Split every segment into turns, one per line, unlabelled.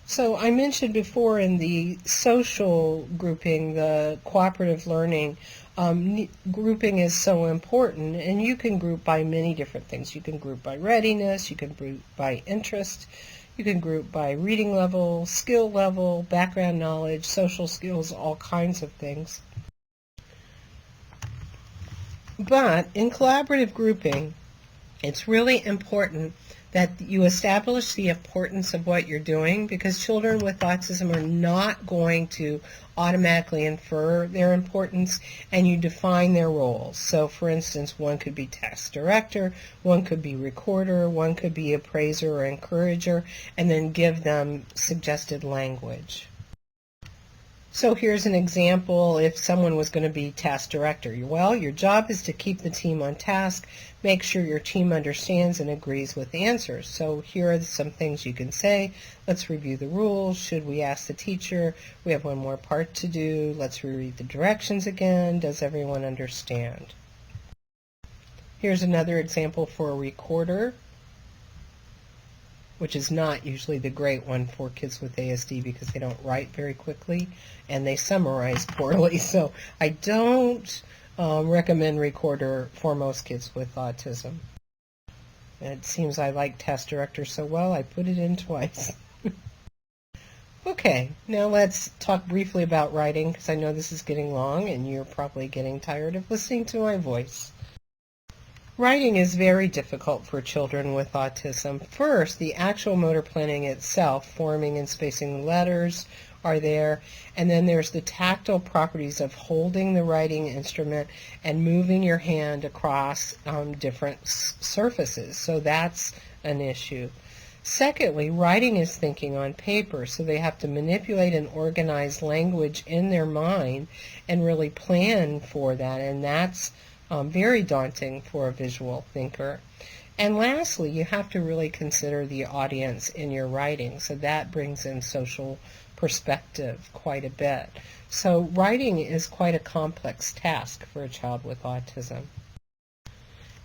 So I mentioned before in the social grouping, the cooperative learning, grouping is so important, and you can group by many different things. You can group by readiness, you can group by interest, you can group by reading level, skill level, background knowledge, social skills, all kinds of things. But in collaborative grouping, it's really important that you establish the importance of what you're doing, because children with autism are not going to automatically infer their importance, and you define their roles. So for instance, one could be task director, one could be recorder, one could be appraiser or encourager, and then give them suggested language. So here's an example if someone was going to be task director. Well, your job is to keep the team on task, make sure your team understands and agrees with answers. So here are some things you can say. Let's review the rules. Should we ask the teacher? We have one more part to do. Let's reread the directions again. Does everyone understand? Here's another example for a recorder, which is not usually the great one for kids with ASD because they don't write very quickly and they summarize poorly. So I don't recommend recorder for most kids with autism. It seems I like task director so well, I put it in twice. Okay, now let's talk briefly about writing, because I know this is getting long and you're probably getting tired of listening to my voice. Writing is very difficult for children with autism. First, the actual motor planning itself, forming and spacing the letters, are there, and then there's the tactile properties of holding the writing instrument and moving your hand across different surfaces. So that's an issue. Secondly, writing is thinking on paper, so they have to manipulate and organize language in their mind and really plan for that, and that's very daunting for a visual thinker. And lastly, you have to really consider the audience in your writing, so that brings in social perspective quite a bit. So writing is quite a complex task for a child with autism.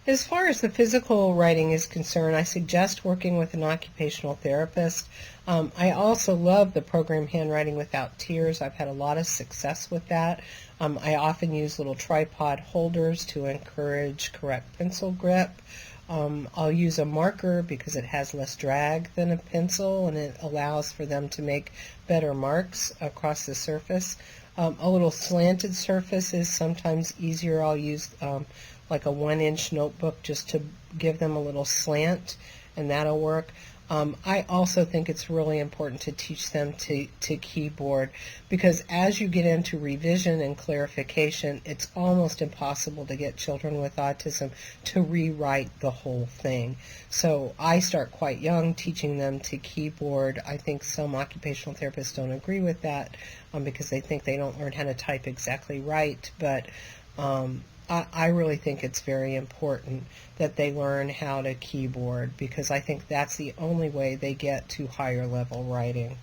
As far as the physical writing is concerned, I suggest working with an occupational therapist. I also love the program Handwriting Without Tears. I've had a lot of success with that. I often use little tripod holders to encourage correct pencil grip. I'll use a marker because it has less drag than a pencil, and it allows for them to make better marks across the surface. A little slanted surface is sometimes easier. I'll use like a 1-inch notebook just to give them a little slant, and that'll work. I also think it's really important to teach them to keyboard, because as you get into revision and clarification, it's almost impossible to get children with autism to rewrite the whole thing. So I start quite young teaching them to keyboard. I think some occupational therapists don't agree with that because they think they don't learn how to type exactly right, but I really think it's very important that they learn how to keyboard, because I think that's the only way they get to higher level writing.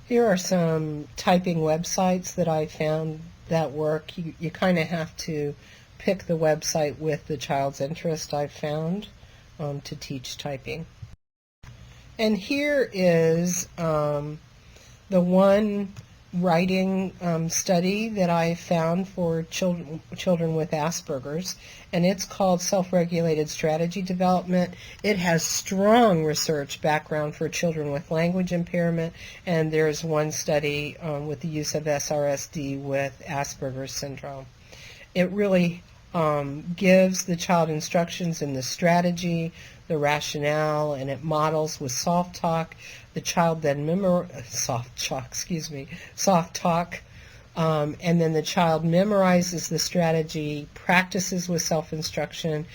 Here are some typing websites that I found that work. You kind of have to pick the website with the child's interest, I've found, to teach typing. And here is the one writing study that I found for children with Asperger's, and it's called Self-Regulated Strategy Development. It has strong research background for children with language impairment, and there's one study with the use of SRSD with Asperger's syndrome. It really gives the child instructions in the strategy, the rationale, and it models with soft talk. The child then soft talk, and then the child memorizes the strategy, practices with self-instruction,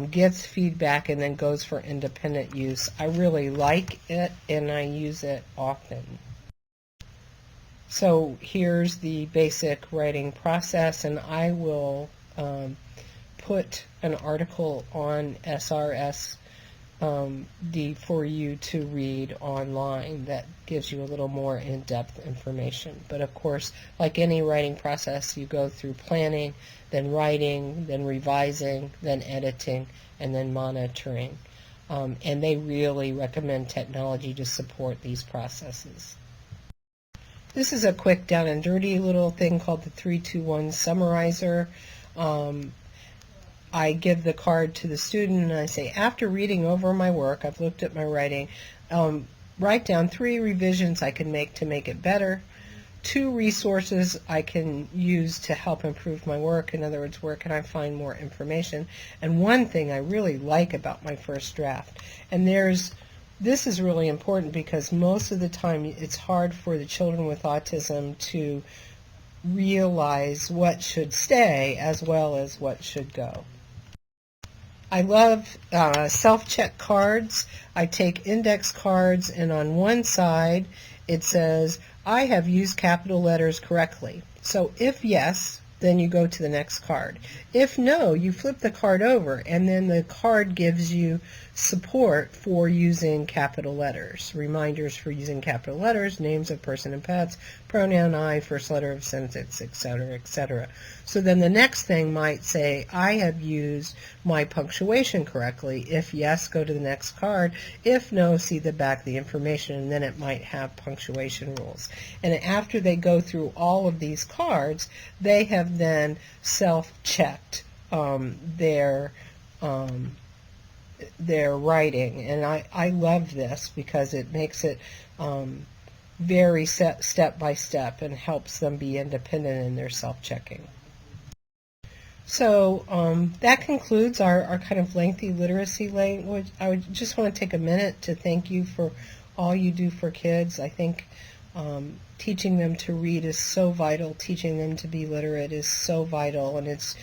gets feedback, and then goes for independent use. I really like it, and I use it often. So here's the basic writing process, and I will put an article on SRSD for you to read online that gives you a little more in-depth information. But of course, like any writing process, you go through planning, then writing, then revising, then editing, and then monitoring. and they really recommend technology to support these processes. This is a quick down and dirty little thing called the 3-2-1 summarizer. I give the card to the student and I say, after reading over my work, I've looked at my writing, write down 3 revisions I can make to make it better, 2 resources I can use to help improve my work. In other words, where can I find more information? And 1 thing I really like about my first draft. And this is really important because most of the time it's hard for the children with autism to realize what should stay as well as what should go. I love self-check cards. I take index cards, and on one side it says, I have used capital letters correctly. So if yes, then you go to the next card. If no, you flip the card over, and then the card gives you support for using capital letters, reminders for using capital letters, names of person and pets, pronoun I, first letter of sentence, etc., etc. So then the next thing might say, I have used my punctuation correctly. If yes, go to the next card. If no, see the back of the information, and then it might have punctuation rules. And after they go through all of these cards, they have then self-checked their writing, and I love this because it makes it very step by step and helps them be independent in their self-checking. So that concludes our kind of lengthy literacy language. I would just want to take a minute to thank you for all you do for kids. I think teaching them to read is so vital. Teaching them to be literate is so vital, and it's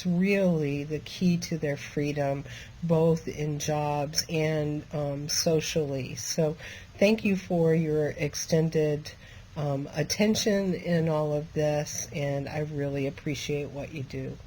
really the key to their freedom, both in jobs and socially. So thank you for your extended attention in all of this, and I really appreciate what you do.